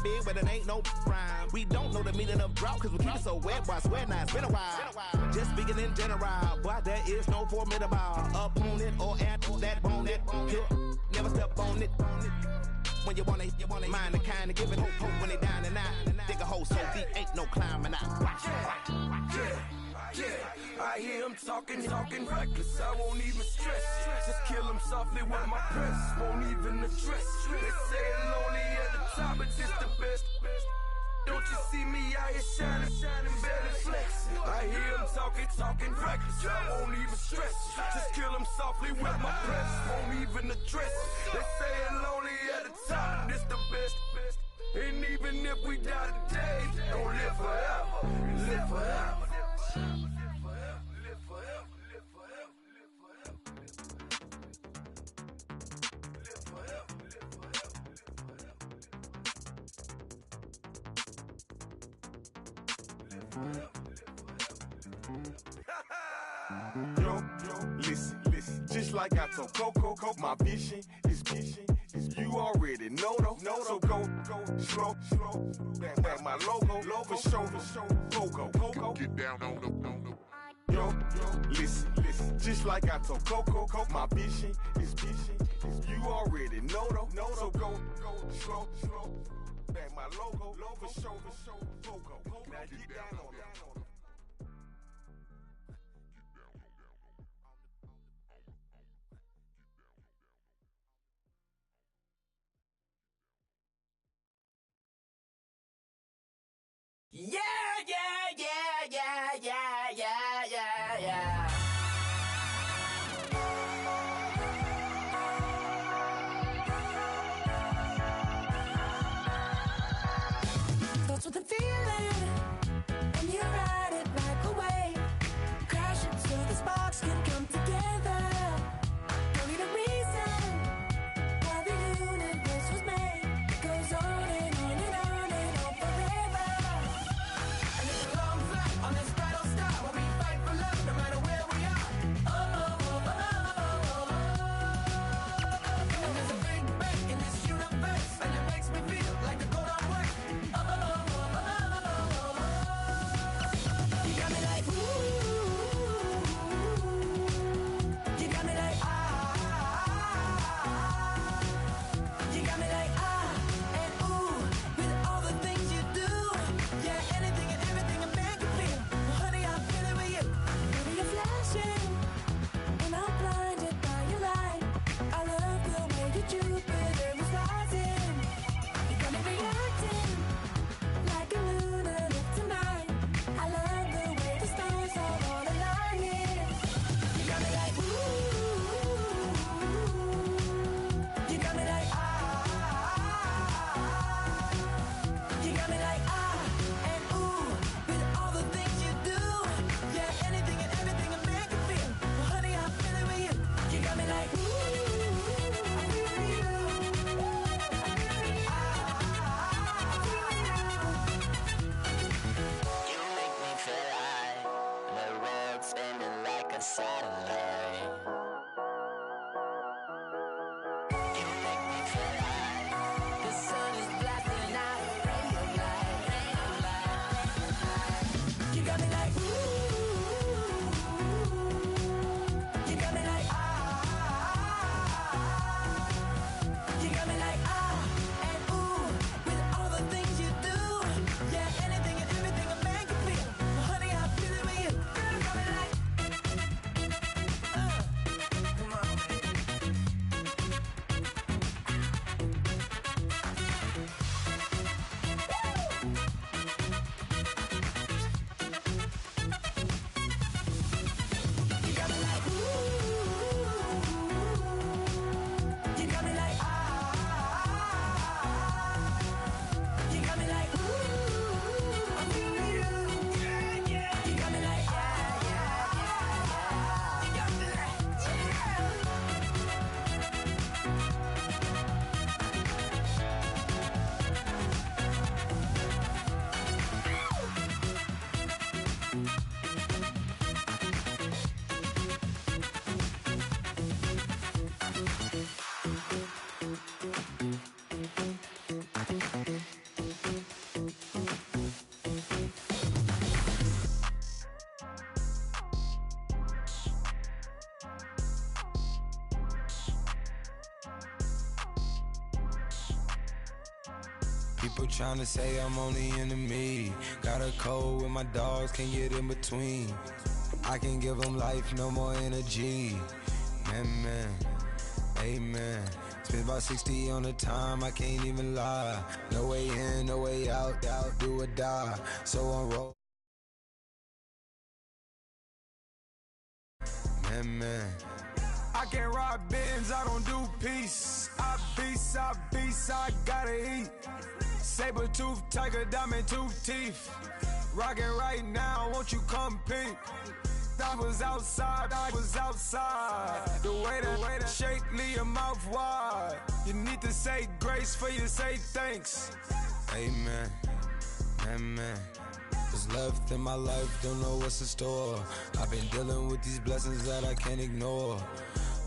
big, but it ain't no rhyme. We don't know the meaning of drought, cause we keep it so wet, boy, I swear now it's been a while. Just speaking in general, boy, there is no formidable opponent or anthem that bone it. Never step on it. When you wanna mind the kind of giving hope when they down and out. Dig a hole so deep, ain't no climbing out. Yeah, I hear him talking reckless, I won't even stress. Just kill him softly with my press, won't even address. They say it lonely at the top, but it's the best. Don't you see me out here shining, barely flex. I hear him talking reckless, I won't even stress. Just kill him softly with my press, won't even address. They say it lonely at the top, it's the best. And even if we die today, don't live forever, live forever. Yo, listen, just like I told Coco, my vision is you already know though. So go slow, back my logo, for show, Coco, get down on the. Yo, listen, just like I told Coco, my vision is you already know though. So go slow, back my logo, for show, Coco, now get down on it. Yeah. Thoughts with a feeling in your eyes. People trying to say I'm on the enemy. Got a cold with my dogs, can't get in between. I can give them life, no more energy. Man, amen. Spent about 60 on the time, I can't even lie. No way in, no way out, do or die. So on roll. Man. I can't ride Benz, I don't do peace. I beast, I gotta eat. Saber tooth, tiger, diamond tooth teeth. Rockin' right now, won't you come peep? I was outside. The way that shake, leave your mouth wide. You need to say grace for you say thanks. Amen, man. What's left in my life, don't know what's in store. I've been dealing with these blessings that I can't ignore.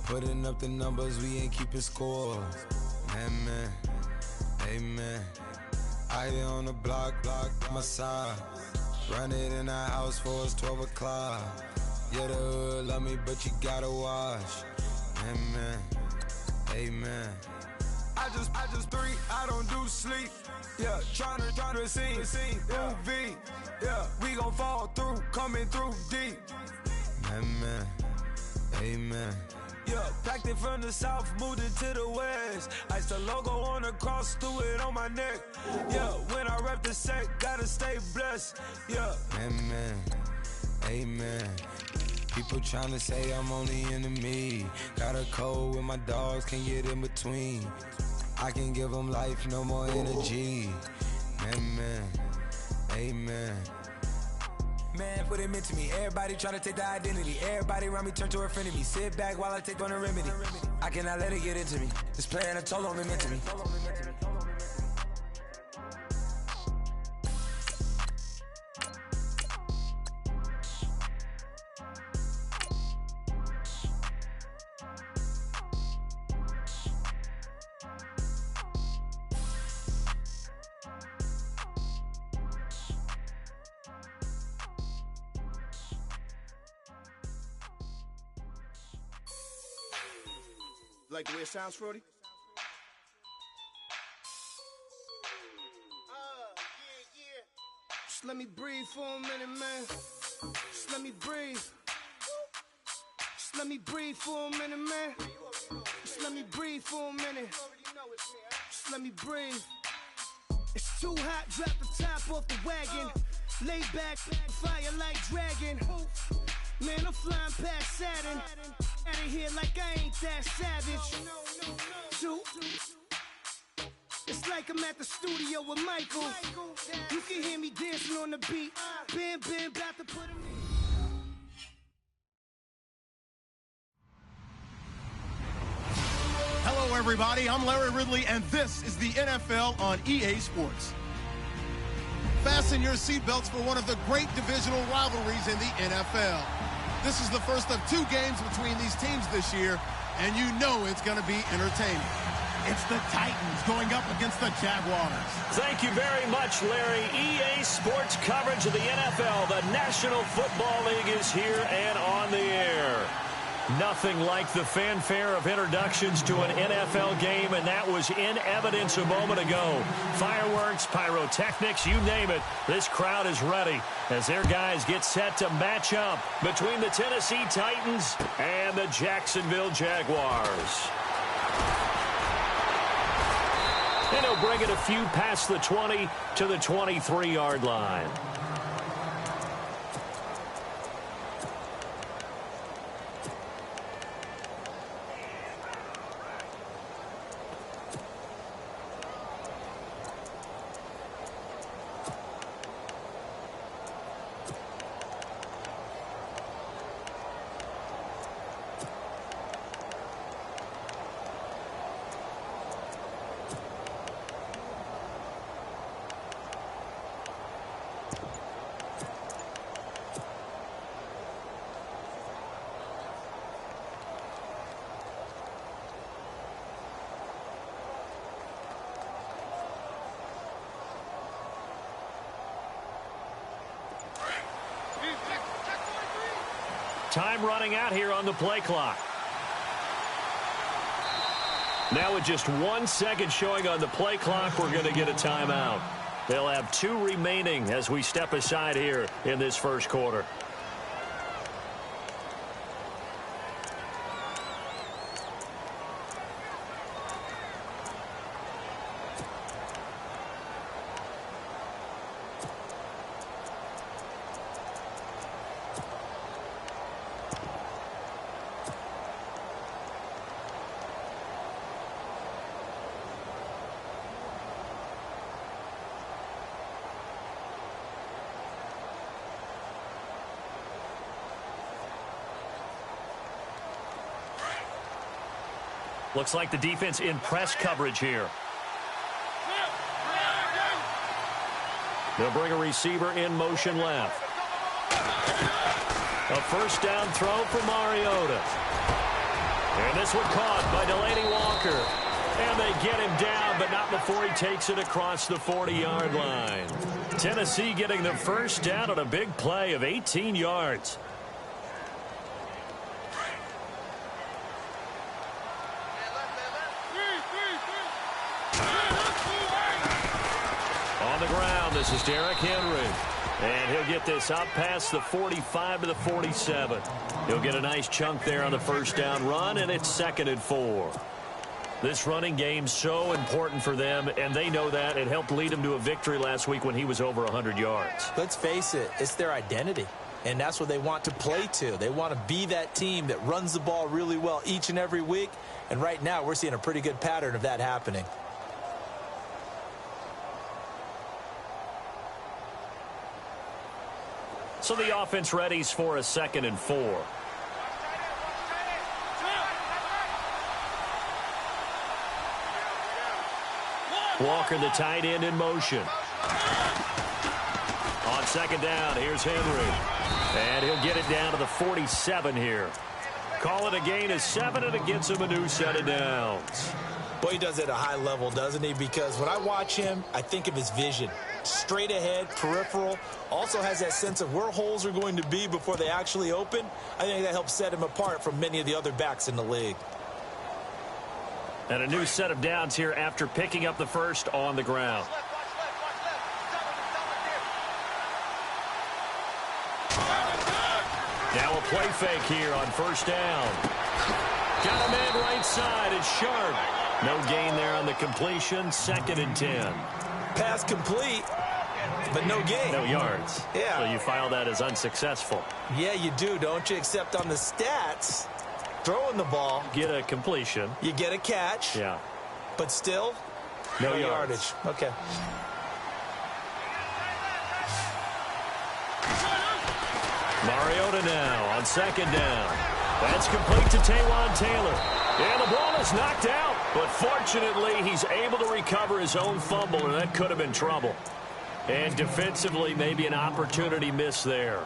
Putting up the numbers, we ain't keeping score. Man, amen. I here on the block, my side. Run it in the house for us 12 o'clock. Yeah, the hood love me, but you gotta watch. Amen. I just three, I don't do sleep. Yeah, tryna sing, UV. Yeah, we gon' fall through, coming through deep. Amen. Yeah, packed it from the south, moved it to the west. Iced the logo on the cross, threw it on my neck. Yeah, when I rep the set, gotta stay blessed. Yeah. Amen. People trying to say I'm on the enemy. Got a cold with my dogs, can't get in between. I can give them life, no more energy. Amen. Man, what it meant to me. Everybody try to take the identity. Everybody around me turn to a friend of me. Sit back while I take on a remedy. I cannot let it get into me. This playing a toll on me, meant to me. Like the way it sounds, Frody? Yeah. Just let me breathe for a minute, man. Just let me breathe. Just let me breathe for a minute, man. Just let me breathe for a minute. Just let me breathe. It's too hot, drop the top off the wagon. Lay back, fire like dragon. Man, I'm flying past Saturn. Out of here like I ain't that savage. Two. It's like I'm at the studio with Michael. You can hear me dancing on the beat. Bam, about to put him in. Hello, everybody. I'm Larry Ridley, and this is the NFL on EA Sports. Fasten your seatbelts for one of the great divisional rivalries in the NFL. This is the first of two games between these teams this year, and you know it's going to be entertaining. It's the Titans going up against the Jaguars. Thank you very much, Larry. EA Sports coverage of the NFL. The National Football League is here and on the air. Nothing like the fanfare of introductions to an NFL game, and that was in evidence a moment ago. Fireworks, pyrotechnics, you name it. This crowd is ready as their guys get set to match up between the Tennessee Titans and the Jacksonville Jaguars. And he'll bring it a few past the 20 to the 23-yard line. Time running out here on the play clock. Now with just 1 second showing on the play clock, we're going to get a timeout. They'll have 2 remaining as we step aside here in this first quarter. Looks like the defense in press coverage here. They'll bring a receiver in motion left. A first down throw for Mariota. And this one caught by Delaney Walker. And they get him down, but not before he takes it across the 40-yard line. Tennessee getting the first down on a big play of 18 yards. On the ground, this is Derrick Henry. And he'll get this up past the 45 to the 47. He'll get a nice chunk there on the first down run, and it's 2nd and 4. This running game's so important for them, and they know that. It helped lead them to a victory last week when he was over 100 yards. Let's face it, it's their identity, and that's what they want to play to. They want to be that team that runs the ball really well each and every week, and right now we're seeing a pretty good pattern of that happening. So the offense readies for a 2nd and 4. Walker, the tight end, in motion. On 2nd down, here's Henry. And he'll get it down to the 47 here. Call it a gain of 7, and it gets him a new set of downs. Boy, he does it at a high level, doesn't he? Because when I watch him, I think of his vision. Straight ahead, peripheral. Also has that sense of where holes are going to be before they actually open. I think that helps set him apart from many of the other backs in the league. And a new set of downs here after picking up the first on the ground. Now a play fake here on first down. Got a man right side. It's Sharp. No gain there on the completion. 2nd and 10. Pass complete, but no gain. No yards. Yeah. So you file that as unsuccessful. Yeah, you do, don't you? Except on the stats, throwing the ball. Get a completion. You get a catch. Yeah. But still, no yardage. Okay. Mariota now on 2nd down. That's complete to Taywan Taylor. And the ball is knocked out. But fortunately, he's able to recover his own fumble, and that could have been trouble. And defensively, maybe an opportunity missed there.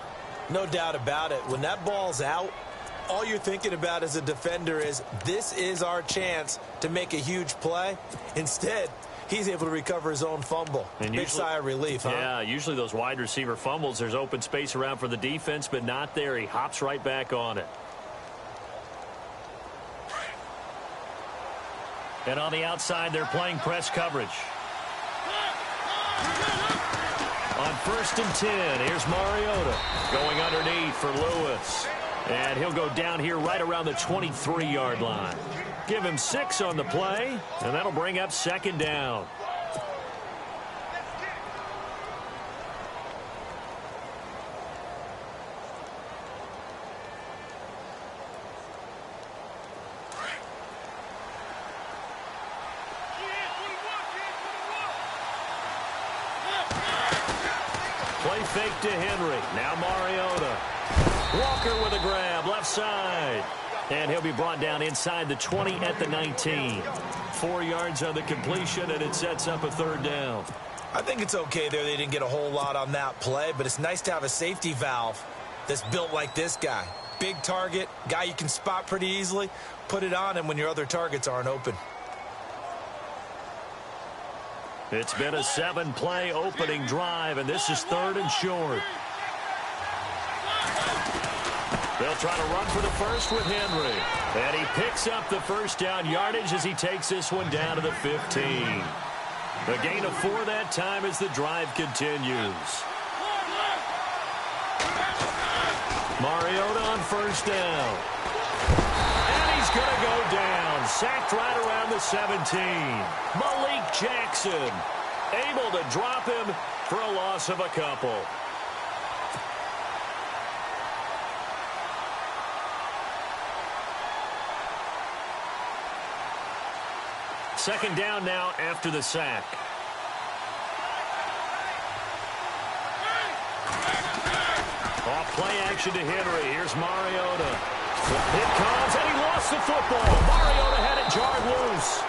No doubt about it. When that ball's out, all you're thinking about as a defender is, this is our chance to make a huge play. Instead, he's able to recover his own fumble. And big sigh of relief, huh? Yeah, usually those wide receiver fumbles, there's open space around for the defense, but not there. He hops right back on it. And on the outside, they're playing press coverage. On 1st and 10, here's Mariota going underneath for Lewis. And he'll go down here right around the 23-yard line. Give him 6 on the play, and that'll bring up 2nd down. Play fake to Henry. Now Mariota. Walker with a grab, left side. And he'll be brought down inside the 20 at the 19. 4 yards on the completion, and it sets up a 3rd down. I think it's okay there. They didn't get a whole lot on that play, but it's nice to have a safety valve that's built like this guy. Big target, guy you can spot pretty easily. Put it on him when your other targets aren't open. It's been a 7-play opening drive, and this is 3rd and short. They'll try to run for the first with Henry. And he picks up the first down yardage as he takes this one down to the 15. A gain of 4 that time as the drive continues. Mariota on first down. And he's going to go down. Sacked right around the 17. Malik Jackson able to drop him for a loss of a couple. Second down now after the sack. Off play action to Henry. Here's Mariota. The hit comes, and he lost the football. Mariota had it jarred loose.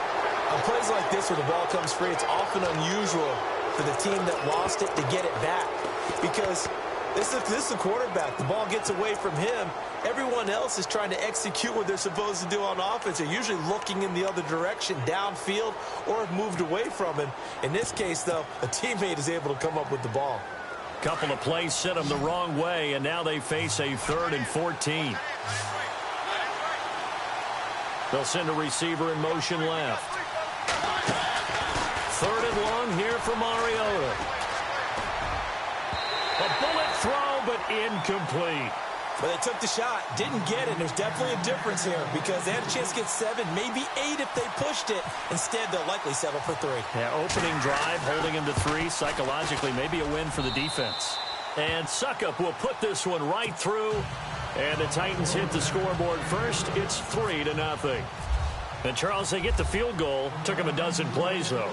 On plays like this where the ball comes free, it's often unusual for the team that lost it to get it back. Because this is the quarterback. The ball gets away from him. Everyone else is trying to execute what they're supposed to do on offense. They're usually looking in the other direction, downfield, or have moved away from him. In this case, though, a teammate is able to come up with the ball. Couple of plays sent them the wrong way, and now they face a 3rd and 14. They'll send a receiver in motion left. 3rd and long here for Mariota. A bullet throw, but incomplete. But they took the shot, didn't get it. There's definitely a difference here because they had a chance to get 7, maybe 8 if they pushed it. Instead, they'll likely settle for 3. Yeah, opening drive, holding him to 3. Psychologically, maybe a win for the defense. And Suckup will put this one right through. And the Titans hit the scoreboard first. It's 3-0. And, Charles, they get the field goal. Took them a dozen plays, though.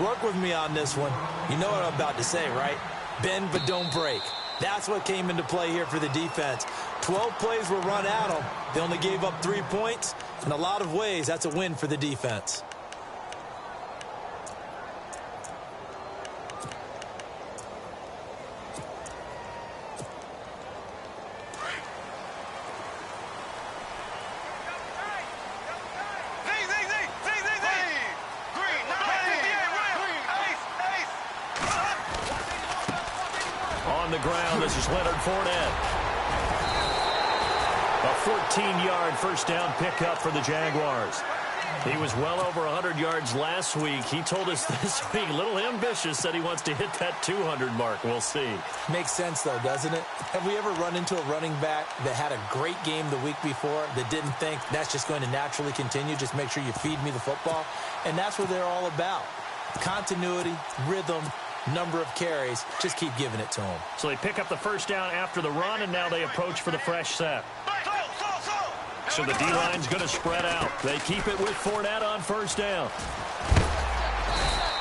Work with me on this one. You know what I'm about to say, right? Bend but don't break. That's what came into play here for the defense. 12 plays were run at them. They only gave up 3 points. In a lot of ways, that's a win for the defense. On the ground, this is Leonard Fournette. A 14-yard first down pickup for the Jaguars. He was well over 100 yards last week. He told us this week, a little ambitious, said he wants to hit that 200 mark. We'll see. Makes sense, though, doesn't it? Have we ever run into a running back that had a great game the week before that didn't think that's just going to naturally continue? Just make sure you feed me the football. And that's what they're all about. Continuity, rhythm, number of carries. Just keep giving it to them. So they pick up the first down after the run, and now they approach for the fresh set. So the D-line's going to spread out. They keep it with Fournette on first down.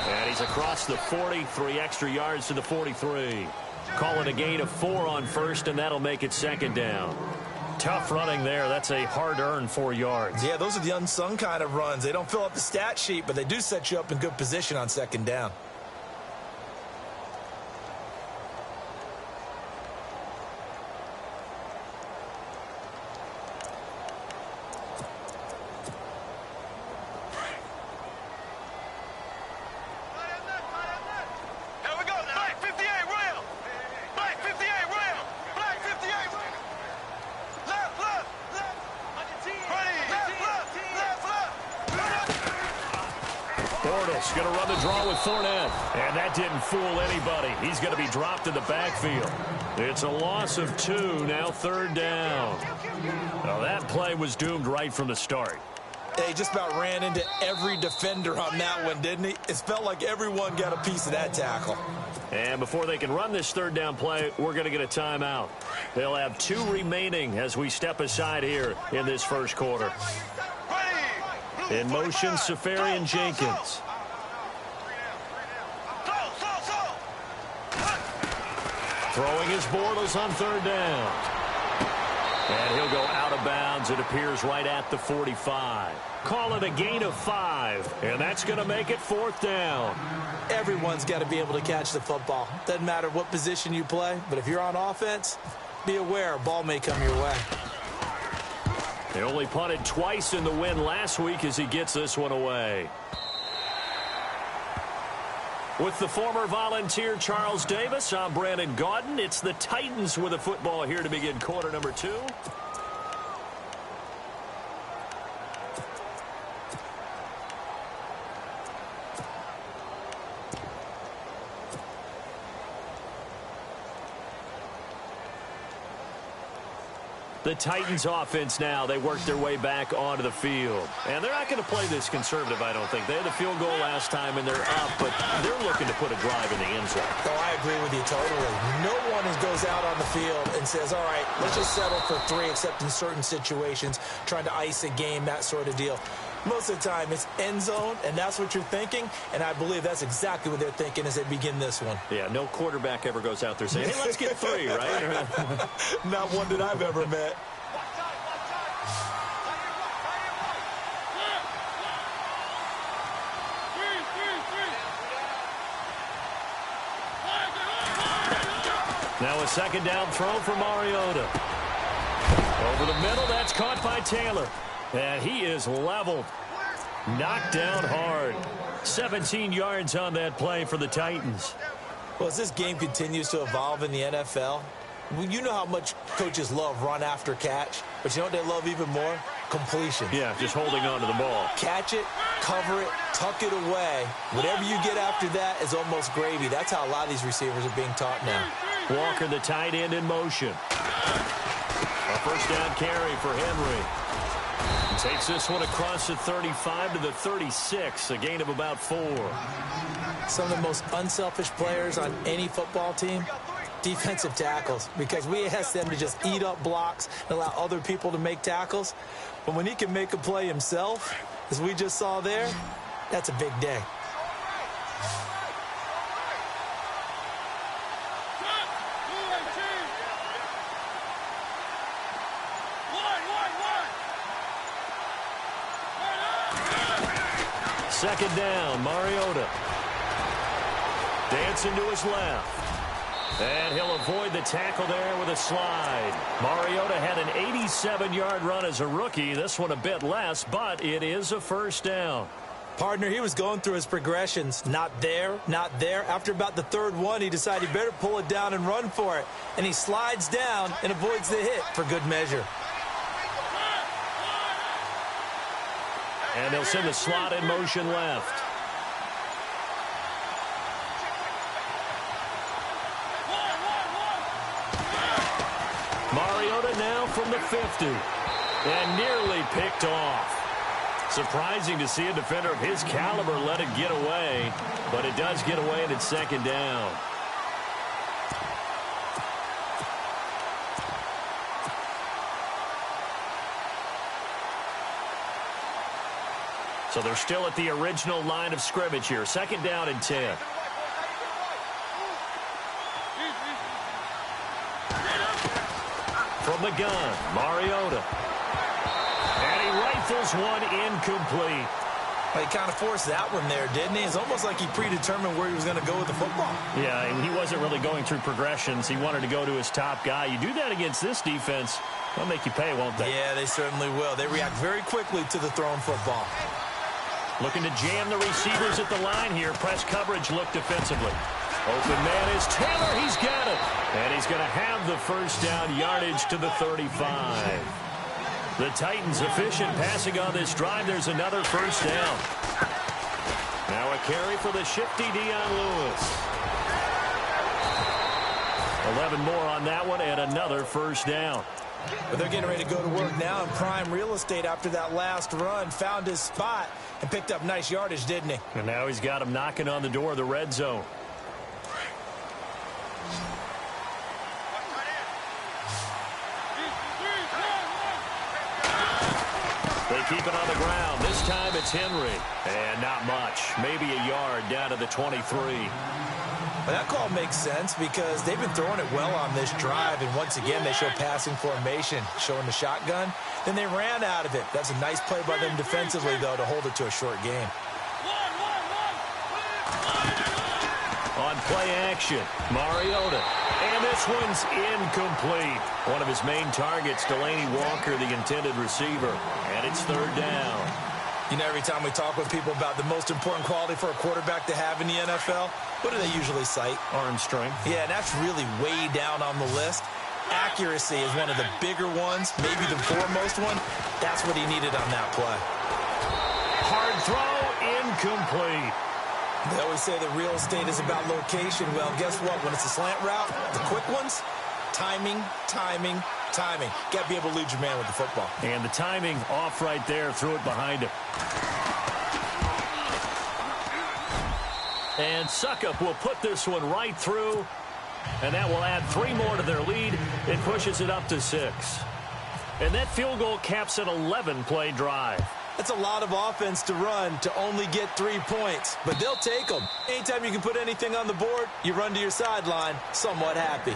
And he's across the 40, 3 extra yards to the 43. Call it a gain of 4 on first, and that'll make it second down. Tough running there. That's a hard-earned 4 yards. Yeah, those are the unsung kind of runs. They don't fill up the stat sheet, but they do set you up in good position on second down. Going to run the draw with Fournette. And that didn't fool anybody. He's going to be dropped in the backfield. It's a loss of 2, now 3rd down. Now that play was doomed right from the start. He just about ran into every defender on that one, didn't he? It felt like everyone got a piece of that tackle. And before they can run this 3rd down play, we're going to get a timeout. They'll have 2 remaining as we step aside here in this first quarter. In motion, Safarian Jenkins. Throwing his Bortles on 3rd down. And he'll go out of bounds, it appears, right at the 45. Call it a gain of 5, and that's going to make it 4th down. Everyone's got to be able to catch the football. Doesn't matter what position you play, but if you're on offense, be aware a ball may come your way. He only punted twice in the win last week as he gets this one away. With the former Volunteer Charles Davis, I'm Brandon Gaudin. It's the Titans with a football here to begin quarter number 2. The Titans offense now, they work their way back onto the field. And they're not going to play this conservative, I don't think. They had the field goal last time, and they're up, but they're looking to put a drive in the end zone. Oh, I agree with you totally. No one goes out on the field and says, all right, let's just settle for 3, except in certain situations, trying to ice a game, that sort of deal. Most of the time, it's end zone, and that's what you're thinking, and I believe that's exactly what they're thinking as they begin this one. Yeah, no quarterback ever goes out there saying, hey, let's get 3, right? Not one that I've ever met. Now a second down throw for Mariota. Over the middle, that's caught by Taylor. And he is leveled. Knocked down hard. 17 yards on that play for the Titans. Well, as this game continues to evolve in the NFL, you know how much coaches love run after catch, but you know what they love even more? Completion. Yeah, just holding on to the ball. Catch it, cover it, tuck it away. Whatever you get after that is almost gravy. That's how a lot of these receivers are being taught now. Walker, the tight end, in motion. A first down carry for Henry. He takes this one across the 35 to the 36, a gain of about 4. Some of the most unselfish players on any football team, defensive tackles, because we ask them to just eat up blocks and allow other people to make tackles. But when he can make a play himself, as we just saw there, that's a big day. Second down, Mariota. Dancing to his left. And he'll avoid the tackle there with a slide. Mariota had an 87-yard run as a rookie. This one a bit less, but it is a first down. Partner, he was going through his progressions. Not there, not there. After about the third one, he decided he better pull it down and run for it. And he slides down and avoids the hit for good measure. And they'll send the slot in motion left. Mariota now from the 50. And nearly picked off. Surprising to see a defender of his caliber let it get away. But it does get away and it's second down. So they're still at the original line of scrimmage here. Second down and 10. From the gun, Mariota. And he rifles one incomplete. Well, he kind of forced that one there, didn't he? It's almost like he predetermined where he was going to go with the football. Yeah, and he wasn't really going through progressions. He wanted to go to his top guy. You do that against this defense, they'll make you pay, won't they? Yeah, they certainly will. They react very quickly to the thrown football. Looking to jam the receivers at the line here. Press coverage look defensively. Open man is Taylor. He's got it. And he's going to have the first down, yardage to the 35. The Titans efficient passing on this drive. There's another first down. Now a carry for the shifty Dion Lewis. 11 more on that one and another first down. But they're getting ready to go to work now in prime real estate after that last run. Found his spot and picked up nice yardage, didn't he? And now he's got him knocking on the door of the red zone. They keep it on the ground. This time it's Henry. And not much. Maybe a yard down to the 23. Well, that call makes sense because they've been throwing it well on this drive, and once again they show passing formation, showing the shotgun. Then they ran out of it. That's a nice play by them defensively, though, to hold it to a short game. On play action, Mariota. And this one's incomplete. One of his main targets, Delaney Walker, the intended receiver. And it's third down. You know, every time we talk with people about the most important quality for a quarterback to have in the NFL, what do they usually cite? Arm strength. Yeah, and that's really way down on the list. Accuracy is one of the bigger ones, maybe the foremost one. That's what he needed on that play. Hard throw, incomplete. They always say that real estate is about location. Well, guess what? When it's a slant route, the quick ones, timing, timing, Timing. Got to be able to lead your man with the football. And the timing off right there. Threw it behind him. And Suckup will put this one right through. And that will add 3 more to their lead. It pushes it up to 6. And that field goal caps an 11-play drive. That's a lot of offense to run to only get 3 points. But they'll take them. Anytime you can put anything on the board, you run to your sideline somewhat happy.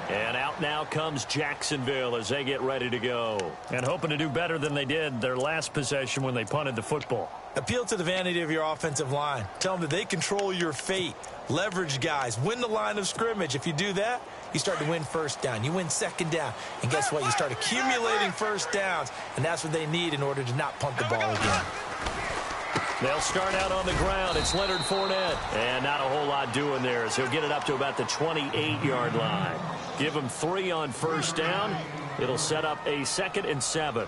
And out now comes Jacksonville as they get ready to go. And hoping to do better than they did their last possession when they punted the football. Appeal to the vanity of your offensive line. Tell them that they control your fate. Leverage guys. Win the line of scrimmage. If you do that, you start to win first down. You win second down. And guess what? You start accumulating first downs. And that's what they need in order to not punt the ball again. They'll start out on the ground. It's Leonard Fournette. And not a whole lot doing there as he'll get it up to about the 28-yard line. Give him 3 on first down. It'll set up a 2nd and 7.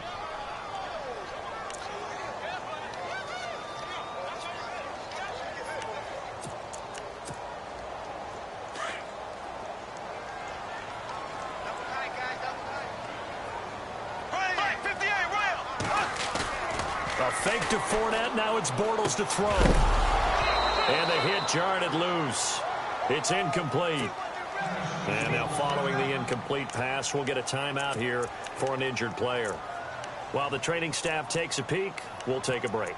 A fake to Fournette. Now it's Bortles to throw. And the hit jarred it loose. It's incomplete. And now following the incomplete pass, we'll get a timeout here for an injured player. While the training staff takes a peek, we'll take a break.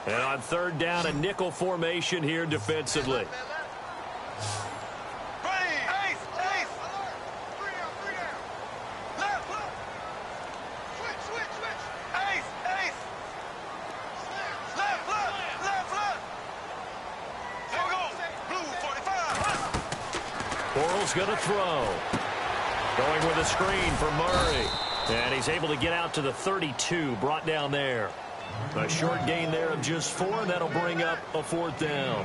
And on 3rd down, a nickel formation here defensively. Bortles going to throw. Going with a screen for Murray. And he's able to get out to the 32, brought down there. A short gain there of just 4, and that'll bring up a 4th down.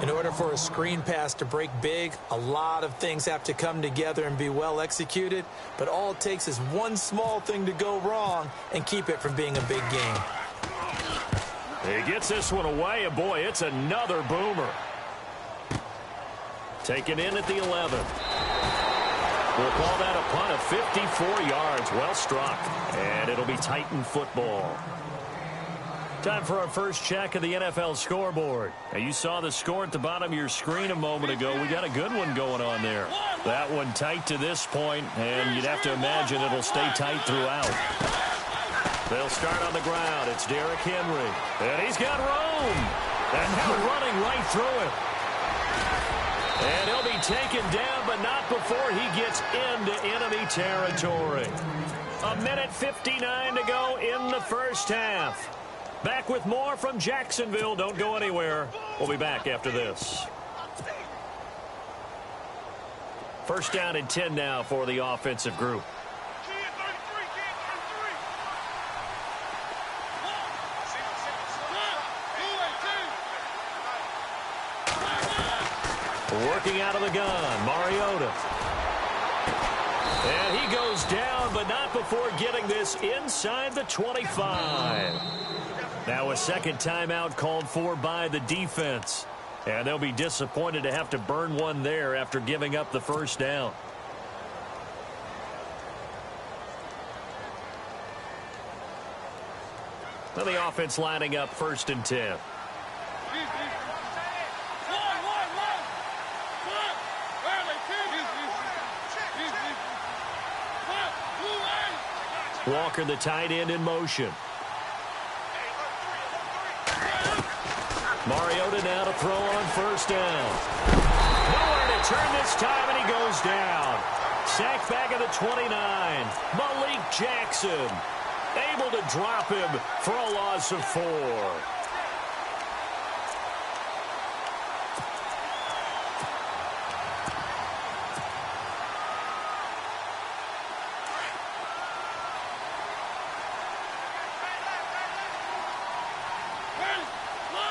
In order for a screen pass to break big, a lot of things have to come together and be well executed. But all it takes is one small thing to go wrong and keep it from being a big game. He gets this one away, and boy, it's another boomer. Taken in at the 11. We'll call that a punt of 54 yards. Well struck. And it'll be Titan football. Time for our first check of the NFL scoreboard. Now, you saw the score at the bottom of your screen a moment ago. We got a good one going on there. That one tight to this point, and you'd have to imagine it'll stay tight throughout. They'll start on the ground. It's Derrick Henry. And he's got room. And now running right through it. And he'll be taken down, but not before he gets into enemy territory. 1:59 to go in the first half. Back with more from Jacksonville. Don't go anywhere. We'll be back after this. First down and 10 now for the offensive group. Working out of the gun, Mariota. And he goes down, but not before getting this inside the 25. Now a second timeout called for by the defense. And they'll be disappointed to have to burn one there after giving up the first down. Well, the offense lining up 1st and 10. Walker, the tight end, in motion. Mariota now to throw on first down. Nowhere to turn this time, and he goes down. Sacked back at the 29. Malik Jackson able to drop him for a loss of 4.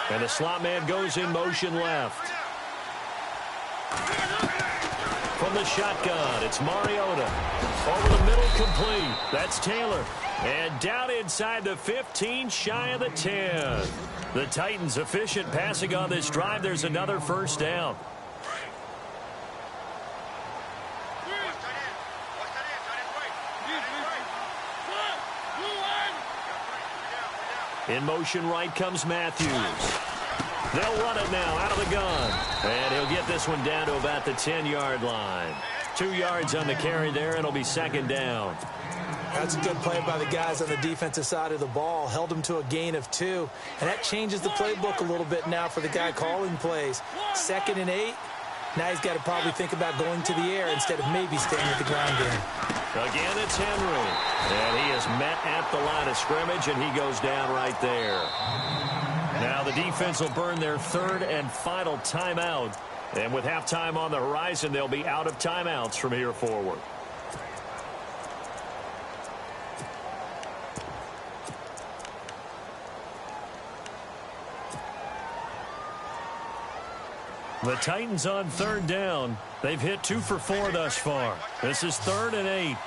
And the slot man goes in motion left. From from the shotgun. It's Mariota. Over the middle, complete. That's Taylor. And down inside the 15, shy of the 10. The Titans efficient passing on this drive. There's another first down. In motion right comes Matthews. They'll run it now out of the gun. And he'll get this one down to about the 10-yard line. 2 yards on the carry there, and it'll be second down. That's a good play by the guys on the defensive side of the ball. Held them to a gain of 2. And that changes the playbook a little bit now for the guy calling plays. 2nd and 8. Now he's got to probably think about going to the air instead of maybe staying with the ground game. Again, it's Henry. And he is met at the line of scrimmage, and he goes down right there. Now the defense will burn their 3rd and final timeout. And with halftime on the horizon, they'll be out of timeouts from here forward. The Titans on 3rd down. They've hit 2 for 4 thus far. This is 3rd and 8.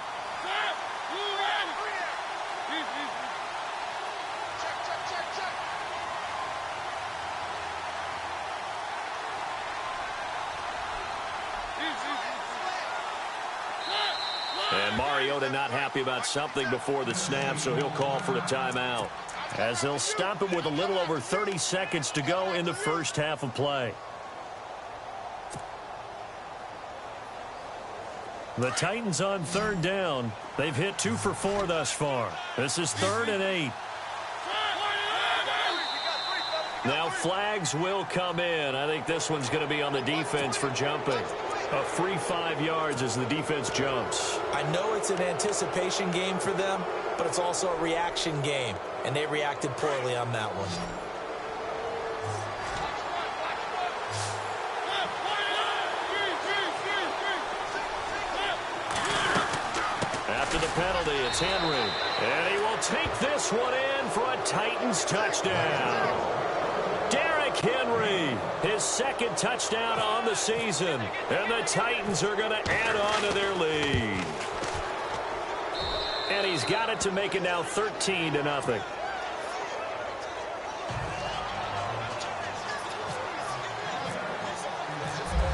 And Mariota not happy about something before the snap, so he'll call for a timeout. As they'll stop it with a little over 30 seconds to go in the first half of play. The Titans on 3rd down. They've hit 2 for 4 thus far. This is 3rd and 8. Now flags will come in. I think this one's going to be on the defense for jumping. A free 5 yards as the defense jumps. I know it's an anticipation game for them, but it's also a reaction game, and they reacted poorly on that one. After the penalty, it's Henry. And he will take this one in for a Titans touchdown. Derrick Henry, his 2nd touchdown on the season. And the Titans are going to add on to their lead. And he's got it to make it now 13-0.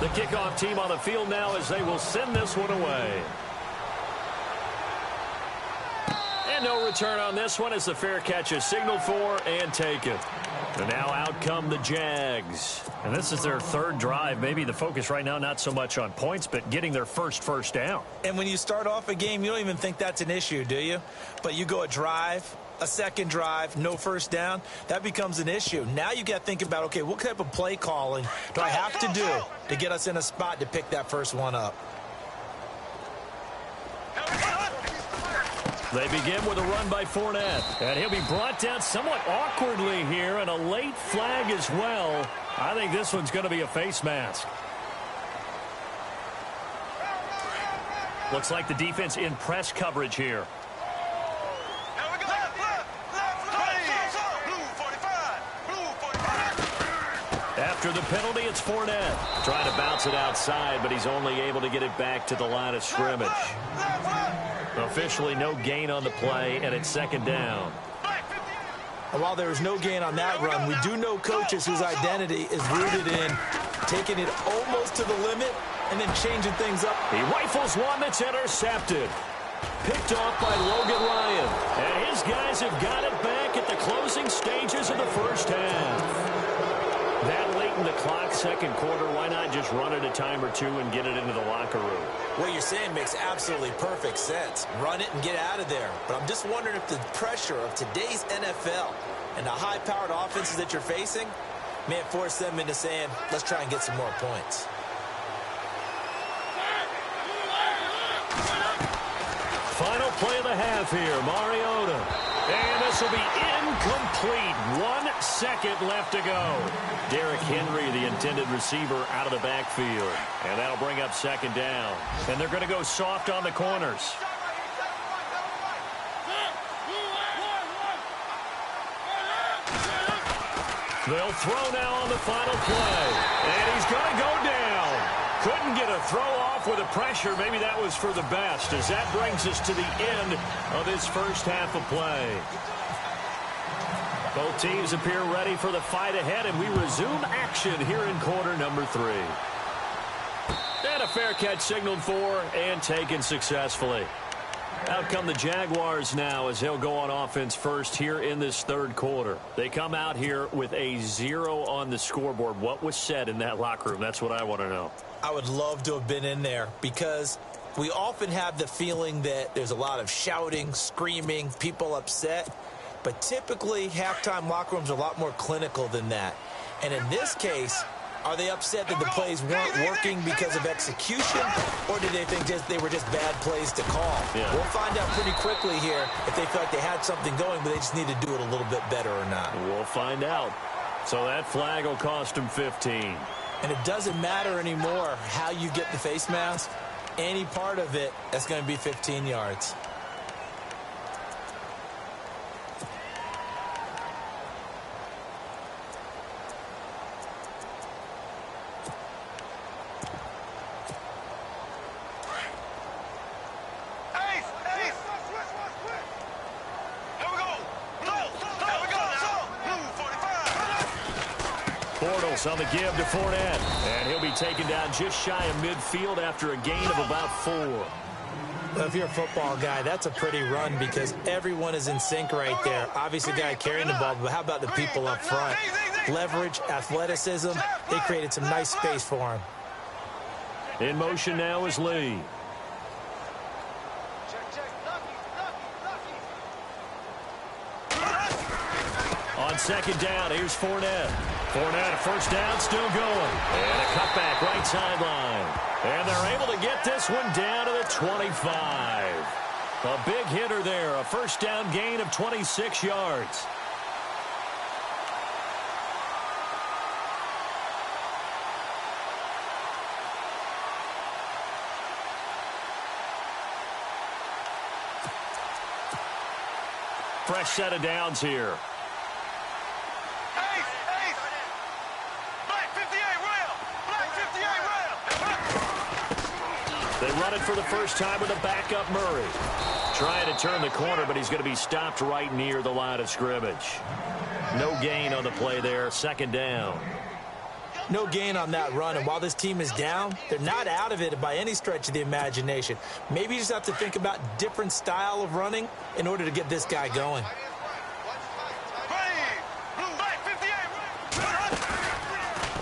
The kickoff team on the field now as they will send this one away. And no return on this one as the fair catch is signaled for and taken. And now out come the Jags. And this is their 3rd drive. Maybe the focus right now not so much on points, but getting their first down. And when you start off a game, you don't even think that's an issue, do you? But you go a drive, a 2nd drive, no first down, that becomes an issue. Now you got to think about, okay, what type of play calling do I have to do to get us in a spot to pick that first one up? They begin with a run by Fournette. And he'll be brought down somewhat awkwardly here, and a late flag as well. I think this one's going to be a face mask. Looks like the defense in press coverage here. After the penalty, it's Fournette. Trying to bounce it outside, but he's only able to get it back to the line of scrimmage. Officially no gain on the play, and it's 2nd down. And while there is no gain on that run, we do know coaches whose identity is rooted in taking it almost to the limit and then changing things up. He rifles one that's intercepted. Picked off by Logan Ryan. And his guys have got it back at the closing stages of the first half. That late in the clock, 2nd quarter, why not just run it a time or 2 and get it into the locker room? What you're saying makes absolutely perfect sense. Run it and get out of there. But I'm just wondering if the pressure of today's NFL and the high-powered offenses that you're facing may force them into saying, let's try and get some more points. Final play of the half here, Mariota. And this will be incomplete. 1 second left to go. Derrick Henry, the intended receiver, out of the backfield. And that'll bring up 2nd down. And they're going to go soft on the corners. They'll throw now on the final play. And he's going to go down. Couldn't get a throw off off with the pressure. Maybe that was for the best, as that brings us to the end of this first half of play. Both teams appear ready for the fight ahead, and we resume action here in quarter number 3. And a fair catch signaled for and taken successfully. Out come the Jaguars now as they'll go on offense first here in this third quarter. They come out here with a 0 on the scoreboard. What was said in that locker room? That's what I want to know. I would love to have been in there because we often have the feeling that there's a lot of shouting, screaming, people upset. But typically, halftime locker rooms are a lot more clinical than that. And in this case, are they upset that the plays weren't working because of execution, or did they think they were just bad plays to call? Yeah. We'll find out pretty quickly here if they felt like they had something going, but they just need to do it a little bit better or not. We'll find out. So that flag will cost them 15. And it doesn't matter anymore how you get the face mask. Any part of it, that's going to be 15 yards. On the give to Fournette, and he'll be taken down just shy of midfield after a gain of about 4. Well, if you're a football guy, that's a pretty run because everyone is in sync right there. Obviously, the guy carrying the ball, but how about the people up front? Leverage, athleticism, they created some nice space for him. In motion now is Lee. On second down, here's Fournette. Fournette, a first down, still going. And a cutback right sideline. And they're able to get this one down to the 25. A big hitter there, a first down gain of 26 yards. Fresh set of downs here. They run it for the first time with a backup Murray. Trying to turn the corner, but he's going to be stopped right near the line of scrimmage. No gain on the play there. Second down. No gain on that run, and while this team is down, they're not out of it by any stretch of the imagination. Maybe you just have to think about different style of running in order to get this guy going.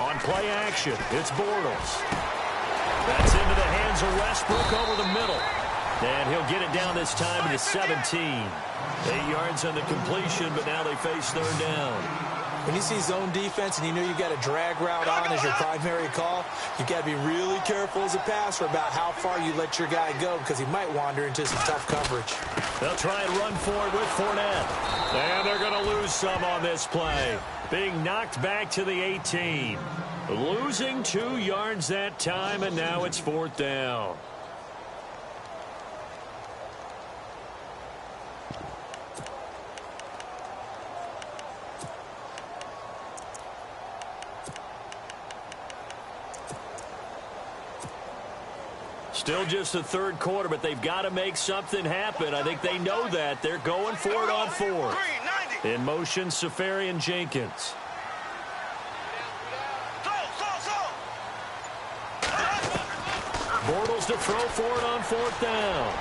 On play action, it's Bortles. That's into the hands of Westbrook over the middle. And he'll get it down this time to 17. 8 yards on the completion, but now they face third down. When you see zone defense and you know you've got a drag route on as your primary call, you've got to be really careful as a passer about how far you let your guy go because he might wander into some tough coverage. They'll try and run for it with Fournette. And they're going to lose some on this play. Being knocked back to the 18. Losing 2 yards that time, and now it's fourth down. Still just the third quarter, but they've got to make something happen. I think they know that. They're going for it on fourth. In motion, Safarian Jenkins. Bortles to throw for it on fourth down.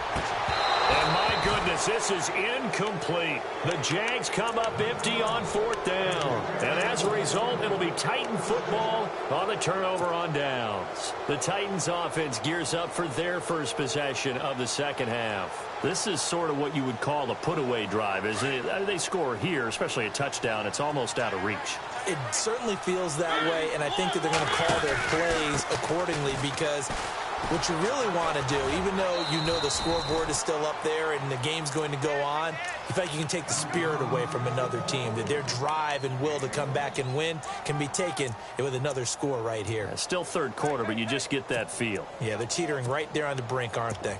And my goodness, this is incomplete. The Jags come up empty on fourth down. And as a result, it'll be Titan football on the turnover on downs. The Titans offense gears up for their first possession of the second half. This is sort of what you would call a put-away drive, isn't it? They score here, especially a touchdown. It's almost out of reach. It certainly feels that way, and I think that they're going to call their plays accordingly because what you really want to do, even though you know the scoreboard is still up there and the game's going to go on, in fact, you can take the spirit away from another team, that their drive and will to come back and win can be taken with another score right here. Yeah, still third quarter, but you just get that feel. Yeah, they're teetering right there on the brink, aren't they?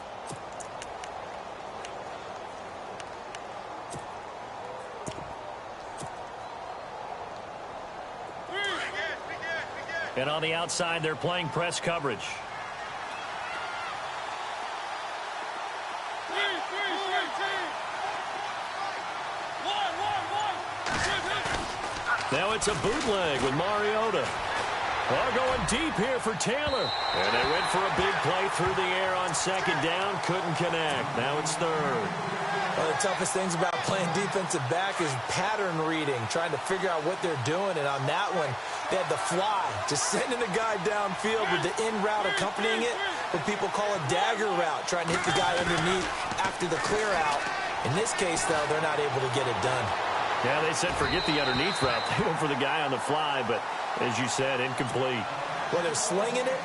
And on the outside, they're playing press coverage. Now it's a bootleg with Mariota. Well, going deep here for Taylor. And they went for a big play through the air on second down. Couldn't connect. Now it's third. One of the toughest things about playing defensive back is pattern reading, trying to figure out what they're doing. And on that one, they had the fly, just sending a guy downfield with the in route accompanying it, what people call a dagger route, trying to hit the guy underneath after the clear out. In this case, though, they're not able to get it done. Yeah, they said forget the underneath route. They went for the guy on the fly, but as you said, incomplete. Well, they're slinging it,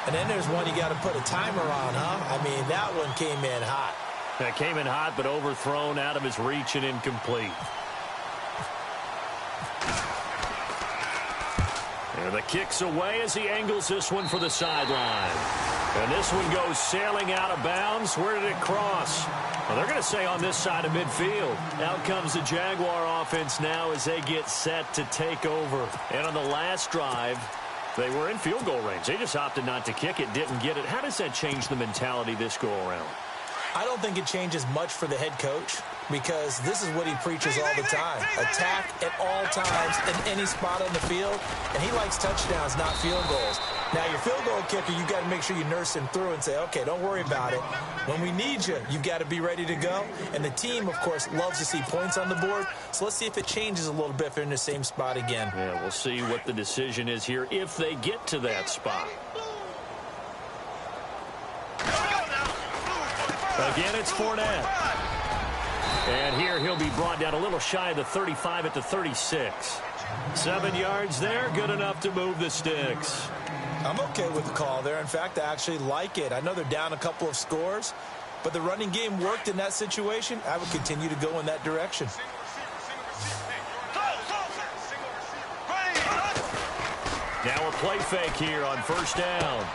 and then there's one you got to put a timer on, huh? I mean, that one came in hot. That came in hot, but overthrown out of his reach and incomplete. And the kick's away as he angles this one for the sideline. And this one goes sailing out of bounds. Where did it cross? Well, they're going to say on this side of midfield. Out comes the Jaguar offense now as they get set to take over. And on the last drive, they were in field goal range. They just opted not to kick it, didn't get it. How does that change the mentality this go around? I don't think it changes much for the head coach because this is what he preaches all the time. Attack at all times in any spot on the field, and he likes touchdowns, not field goals. Now, your field goal kicker, you've got to make sure you nurse him through and say, okay, don't worry about it. When we need you, you've got to be ready to go. And the team, of course, loves to see points on the board. So let's see if it changes a little bit if they're in the same spot again. Yeah, we'll see what the decision is here if they get to that spot. Again, it's Fournette. And here he'll be brought down a little shy of the 35 at the 36. 7 yards there, good enough to move the sticks. I'm okay with the call there. In fact, I actually like it. I know they're down a couple of scores, but the running game worked in that situation. I would continue to go in that direction. Now a play fake here on first down.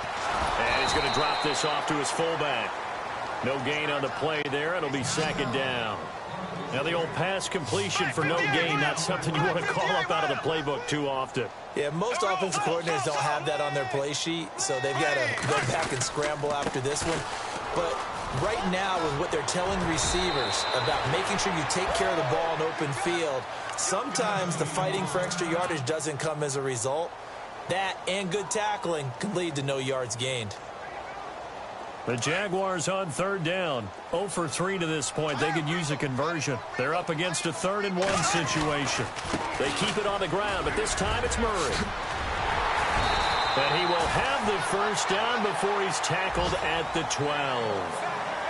And he's going to drop this off to his fullback. No gain on the play there. It'll be second down. Now the old pass completion for no gain, not something you want to call up out of the playbook too often. Yeah, most offensive coordinators don't have that on their play sheet, so they've got to go back and scramble after this one. But right now, with what they're telling receivers about making sure you take care of the ball in open field, sometimes the fighting for extra yardage doesn't come as a result. That and good tackling can lead to no yards gained. The Jaguars on third down. 0 for 3 to this point. They could use a conversion. They're up against a 3rd and 1 situation. They keep it on the ground, but this time it's Murray. And he will have the first down before he's tackled at the 12.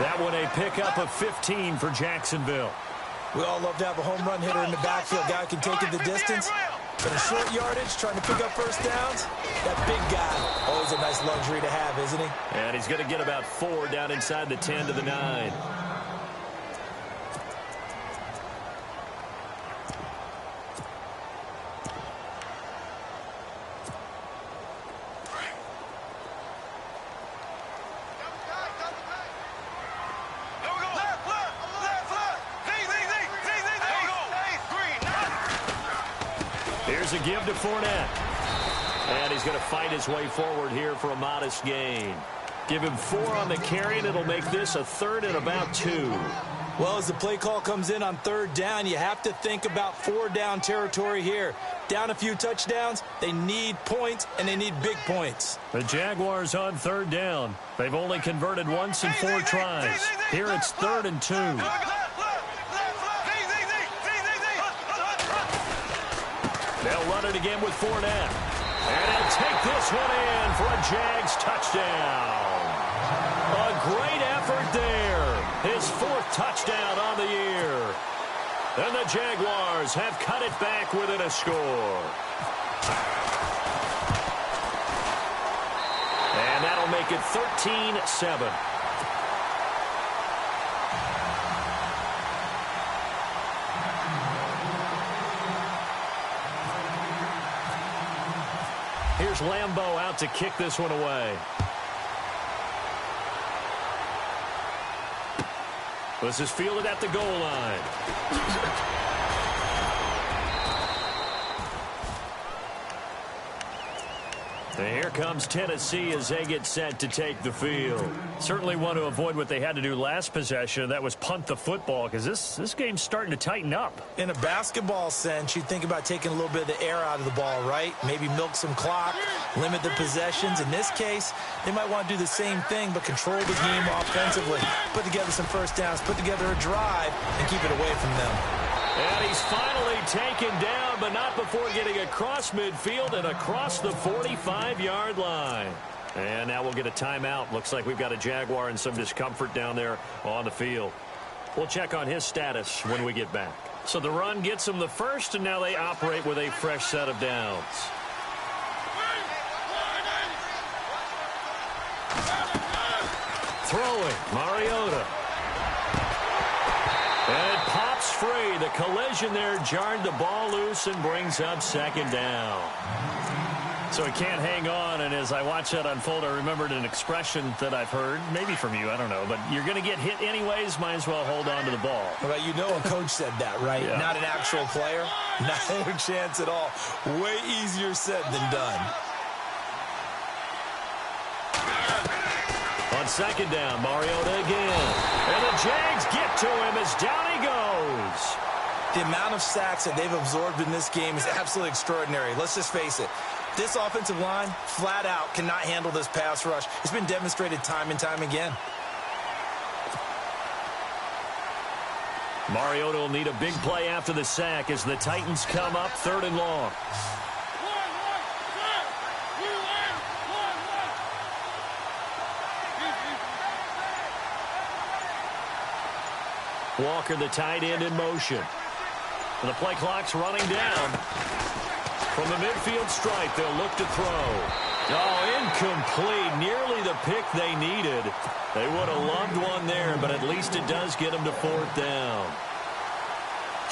That one a pickup of 15 for Jacksonville. We all love to have a home run hitter in the backfield. Guy can take it the distance. But in short yardage, trying to pick up first downs, that big guy, always a nice luxury to have, isn't he? And he's going to get about 4 down inside the 10 to the 9. Here's a give to Fournette. And he's going to fight his way forward here for a modest gain. Give him 4 on the carry, and it'll make this a 3rd and about 2. Well, as the play call comes in on 3rd down, you have to think about 4 down territory here. Down a few touchdowns, they need points, and they need big points. The Jaguars on 3rd down. They've only converted once in 4 tries. Here it's 3rd and 2. They'll run it again with Fournette. And he'll take this one in for a Jags touchdown. A great effort there. His 4th touchdown on the year. And the Jaguars have cut it back within a score. And that'll make it 13-7. Here's Lambeau out to kick this one away. This is fielded at the goal line. And here comes Tennessee as they get set to take the field. Certainly want to avoid what they had to do last possession. That was punt the football, because this game's starting to tighten up. In a basketball sense, you think about taking a little bit of the air out of the ball, right? Maybe milk some clock, limit the possessions. In this case, they might want to do the same thing, but control the game offensively. Put together some first downs, put together a drive, and keep it away from them. And he's finally taken down, but not before getting across midfield and across the 45-yard line. And now we'll get a timeout. Looks like we've got a Jaguar in some discomfort down there on the field. We'll check on his status when we get back. So the run gets him the first, and now they operate with a fresh set of downs. Throwing, Mariota. And it pops free. The collision there jarred the ball loose and brings up second down. So he can't hang on, and as I watch that unfold, I remembered an expression that I've heard, maybe from you, I don't know, but you're going to get hit anyways, might as well hold on to the ball. Well, you know a coach said that, right? Yeah. Not an actual player. Not a chance at all. Way easier said than done. On second down, Mariota again. And the Jags get to him as down he goes. The amount of sacks that they've absorbed in this game is absolutely extraordinary. Let's just face it. This offensive line, flat out, cannot handle this pass rush. It's been demonstrated time and time again. Mariota will need a big play after the sack as the Titans come up 3rd and long. Walker, the tight end, in motion. And the play clock's running down. From the midfield stripe, they'll look to throw. Oh, incomplete. Nearly the pick they needed. They would have loved one there, but at least it does get them to 4th down.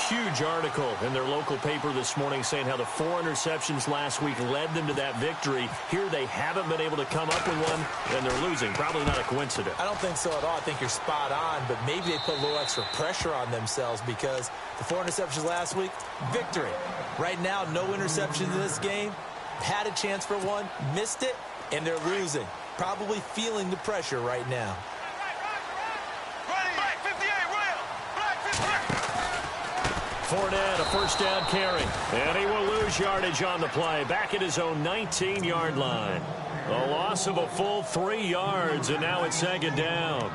Huge article in their local paper this morning saying how the 4 interceptions last week led them to that victory. Here they haven't been able to come up with one, and they're losing. Probably not a coincidence. I don't think so at all. I think you're spot on, but maybe they put a little extra pressure on themselves because the 4 interceptions last week, victory. Right now, no interceptions in this game. Had a chance for one, missed it, and they're losing. Probably feeling the pressure right now. Fournette, a first down carry. And he will lose yardage on the play. Back at his own 19-yard line. A loss of a full 3 yards, and now it's second down.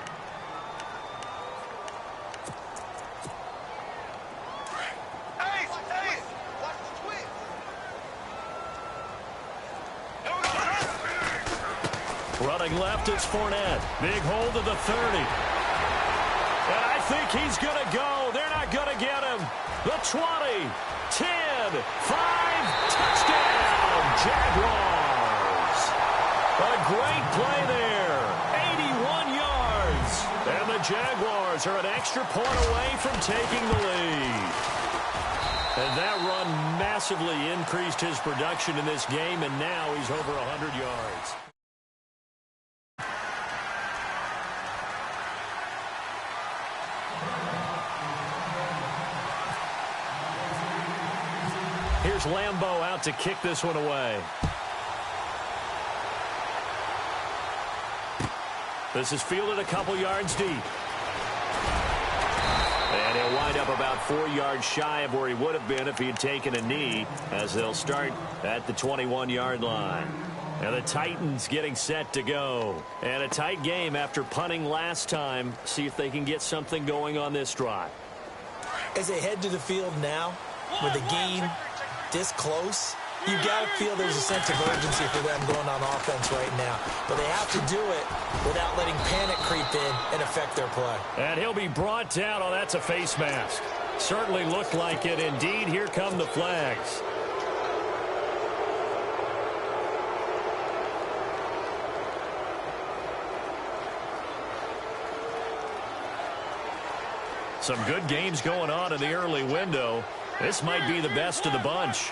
Running left, it's Fournette. Big hold of the 30. And I think he's going to go. They're not going to get him. The 20, 10, 5, touchdown, Jaguars. A great play there. 81 yards. And the Jaguars are an extra point away from taking the lead. And that run massively increased his production in this game, and now he's over 100 yards. Here's Lambeau out to kick this one away. This is fielded a couple yards deep. And he'll wind up about 4 yards shy of where he would have been if he had taken a knee, as they'll start at the 21-yard line. And the Titans getting set to go. And a tight game after punting last time. See if they can get something going on this drive. As they head to the field now, with the game this close, you got to feel there's a sense of urgency for them going on offense right now. But they have to do it without letting panic creep in and affect their play. And he'll be brought down. Oh, that's a face mask. Certainly looked like it. Indeed, here come the flags. Some good games going on in the early window. This might be the best of the bunch.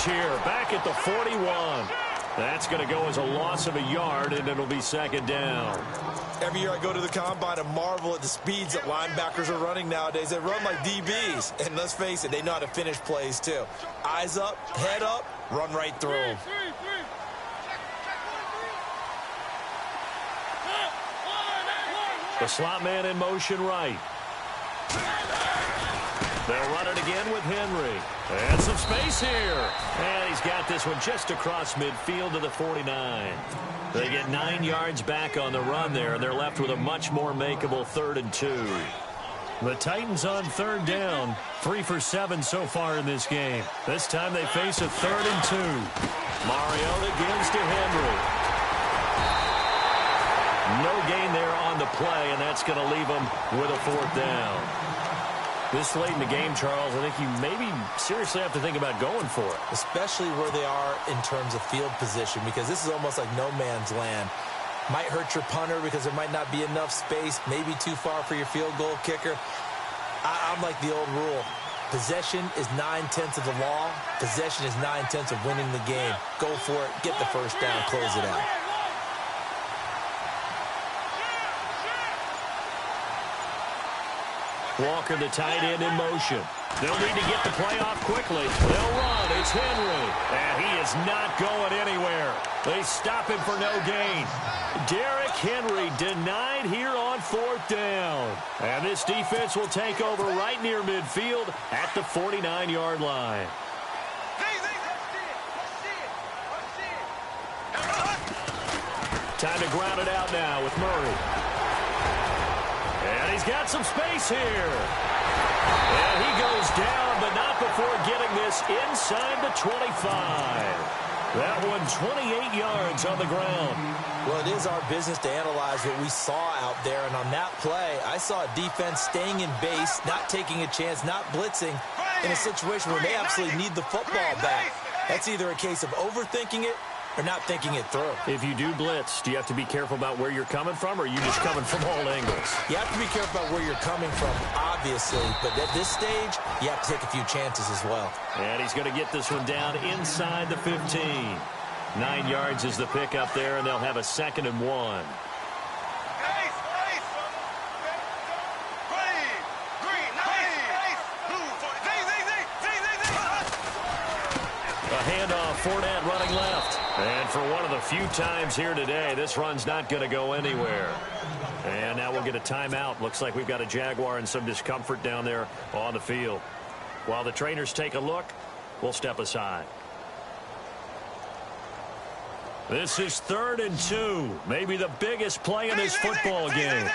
coverage here. Back at the 41. That's going to go as a loss of a yard, and it'll be second down. Every year I go to the combine and marvel at the speeds that linebackers are running nowadays. They run like DBs. And let's face it, they know how to finish plays too. Eyes up, head up, run right through them. The slot man in motion right. They'll run it again with Henry. And some space here. And he's got this one just across midfield to the 49. They get 9 yards back on the run there, and they're left with a much more makeable 3rd and 2. The Titans on 3rd down, 3 for 7 so far in this game. This time they face a 3rd and 2. Mariota gives to Henry. No gain there on the play, and that's going to leave them with a 4th down. This late in the game, Charles, I think you maybe seriously have to think about going for it. Especially where they are in terms of field position, because this is almost like no man's land. Might hurt your punter because there might not be enough space, maybe too far for your field goal kicker. I'm like the old rule. Possession is 9/10 of the law. Possession is 9/10 of winning the game. Go for it, get the first down, close it out. Walker, the tight end, in motion. They'll need to get the play off quickly. They'll run. It's Henry. And he is not going anywhere. They stop him for no gain. Derrick Henry denied here on 4th down. And this defense will take over right near midfield at the 49-yard line. Time to ground it out now with Murray. And he's got some space here. And he goes down, but not before getting this inside the 25. That one 28 yards on the ground. Well, it is our business to analyze what we saw out there. And on that play, I saw a defense staying in base, not taking a chance, not blitzing in a situation where they absolutely need the football back. That's either a case of overthinking it or not thinking it through. If you do blitz, do you have to be careful about where you're coming from, or are you just coming from all angles? You have to be careful about where you're coming from, obviously. But at this stage, you have to take a few chances as well. And he's going to get this one down inside the 15. 9 yards is the pickup there, and they'll have a 2nd and 1. A handoff, Fournette running left. And for one of the few times here today, this run's not going to go anywhere. And now we'll get a timeout. Looks like we've got a Jaguar and some discomfort down there on the field. While the trainers take a look, we'll step aside. This is 3rd and 2. Maybe the biggest play in this football game.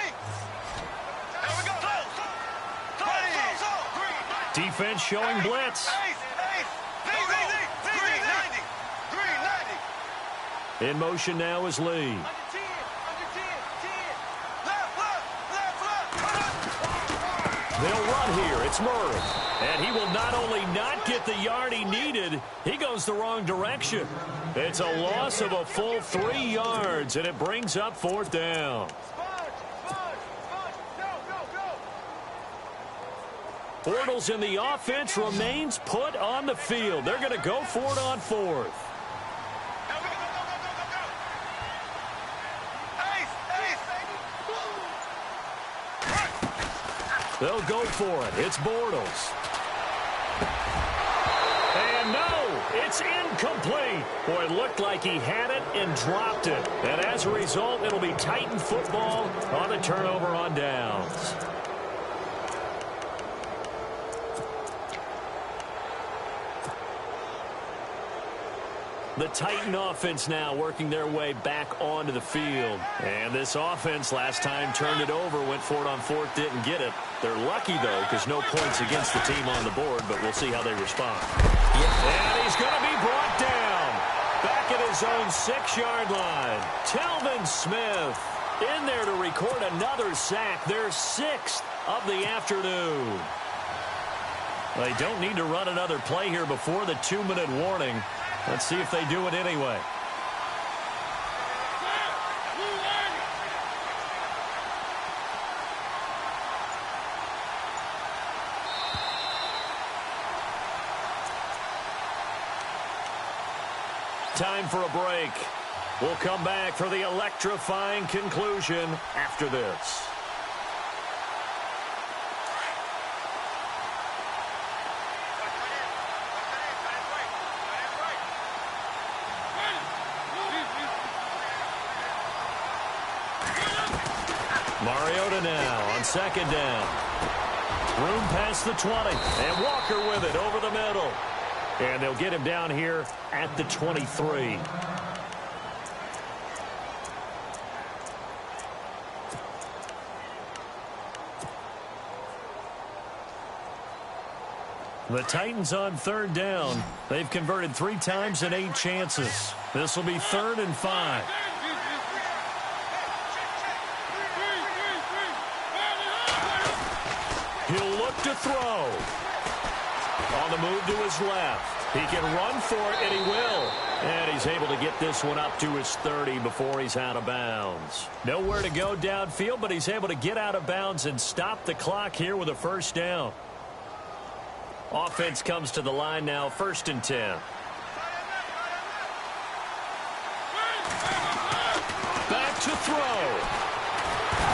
Defense showing blitz. In motion now is Lee. They'll run here. It's Murray. And he will not only not get the yard he needed, he goes the wrong direction. It's a loss of a full 3 yards, and it brings up 4th down. Bortles in the offense remains put on the field. They're going to go for it on 4th. They'll go for it. It's Bortles. And no, it's incomplete. Boy, it looked like he had it and dropped it. And as a result, it'll be Titan football on the turnover on downs. The Titan offense now working their way back onto the field. And this offense last time turned it over, went for it on 4th, didn't get it. They're lucky, though, because no points against the team on the board, but we'll see how they respond. And he's going to be brought down. Back at his own 6-yard line. Telvin Smith in there to record another sack. Their 6th of the afternoon. They don't need to run another play here before the 2-minute warning. Let's see if they do it anyway. time for a break. We'll come back for the electrifying conclusion after this. Mariota now on second down. Room past the 20. And Walker with it over the middle. And they'll get him down here at the 23. The Titans on third down. They've converted 3 times in 8 chances. This will be 3rd and 5. He'll look to throw. On the move to his left. He can run for it, and he will. And he's able to get this one up to his 30 before he's out of bounds. Nowhere to go downfield, but he's able to get out of bounds and stop the clock here with a first down. Offense comes to the line now, 1st and 10. Back to throw.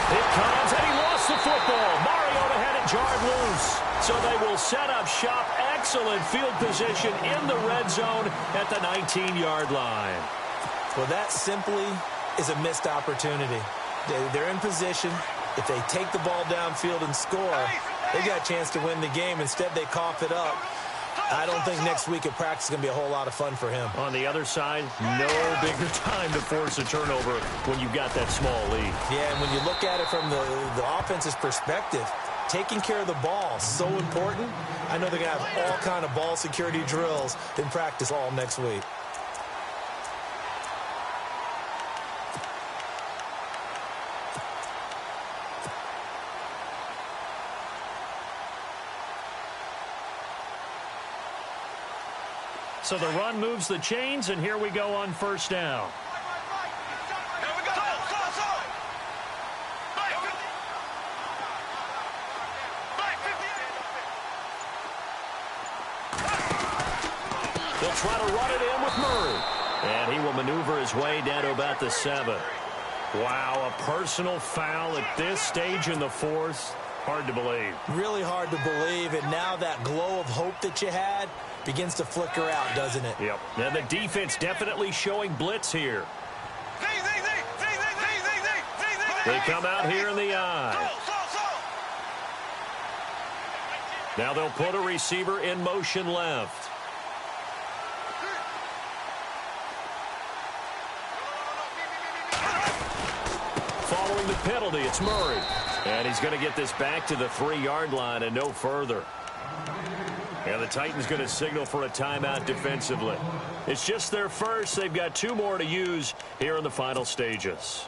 It comes, and he lost the football. Mariota had it jarred loose. So they will set up shop. Excellent field position in the red zone at the 19-yard line. Well, that simply is a missed opportunity. They're in position. If they take the ball downfield and score, they got a chance to win the game. Instead, they cough it up. I don't think next week at practice is going to be a whole lot of fun for him. On the other side, no bigger time to force a turnover when you've got that small lead. Yeah, and when you look at it from the offense's perspective, taking care of the ball, so important. I know they're going to have all kind of ball security drills in practice all next week. So the run moves the chains, and here we go on first down. They'll try to run it in with Murray. And he will maneuver his way down to about the 7. Wow, a personal foul at this stage in the 4th. Hard to believe. Really hard to believe, and now that glow of hope that you had begins to flicker out, doesn't it? Yep. And the defense definitely showing blitz here. They come out here in the eye. Now they'll put a receiver in motion left. Following the penalty, it's Murray. And he's going to get this back to the 3-yard line and no further. And the Titans going to signal for a timeout defensively. It's just their first. They've got 2 more to use here in the final stages.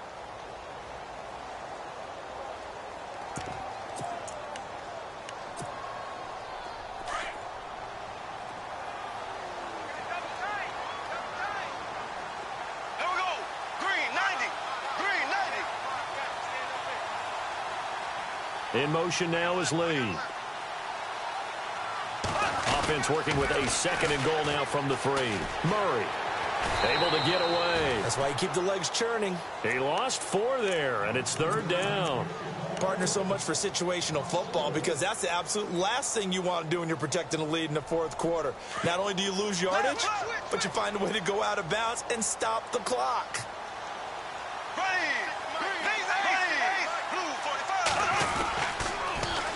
In motion now is Lee. Offense working with a 2nd and goal now from the 3. Murray able to get away. That's why you keep the legs churning. He lost 4 there, and it's 3rd down. Partner, so much for situational football because that's the absolute last thing you want to do when you're protecting a lead in the 4th quarter. Not only do you lose yardage, but you find a way to go out of bounds and stop the clock.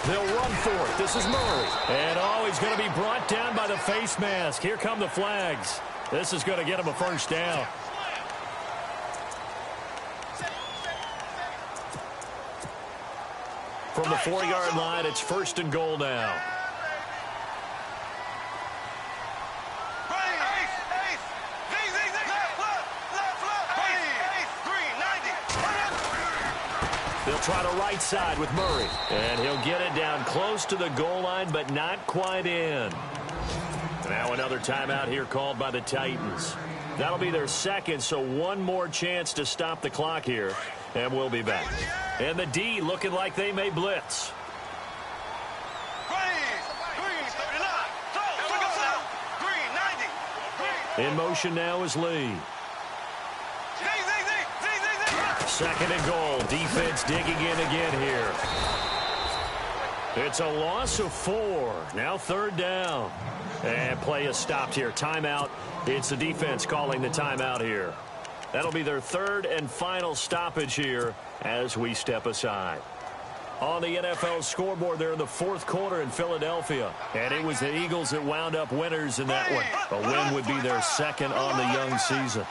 They'll run for it. This is Murray. And, he's going to be brought down by the face mask. Here come the flags. This is going to get him a first down. From the 4-yard line, it's 1st and goal now. They'll try to right side with Murray. And he'll get it down close to the goal line, but not quite in. Now another timeout here called by the Titans. That'll be their 2nd, so 1 more chance to stop the clock here. And we'll be back. And the D looking like they may blitz. In motion now is Lee. Second and goal. Defense digging in again here. It's a loss of 4. Now third down. And play is stopped here. Timeout. It's the defense calling the timeout here. That'll be their third and final stoppage here as we step aside. On the NFL scoreboard there in the fourth quarter in Philadelphia. And it was the Eagles that wound up winners in that one. A win would be their second on the young season.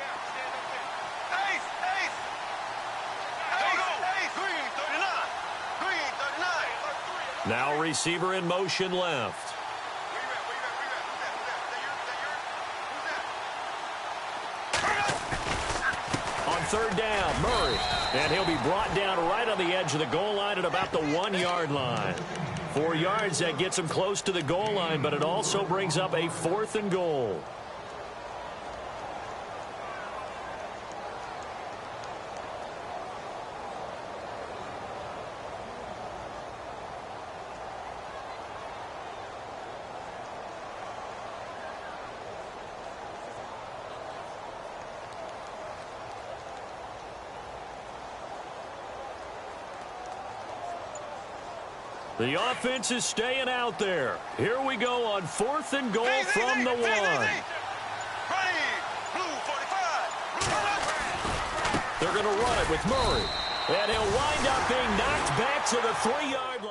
Now receiver in motion left. On third down, Murray. And he'll be brought down right on the edge of the goal line at about the 1-yard line. 4 yards, that gets him close to the goal line, but it also brings up a 4th and goal. The offense is staying out there. Here we go on 4th and goal from the 1. They're going to run it with Murray. And he'll wind up being knocked back to the 3-yard line.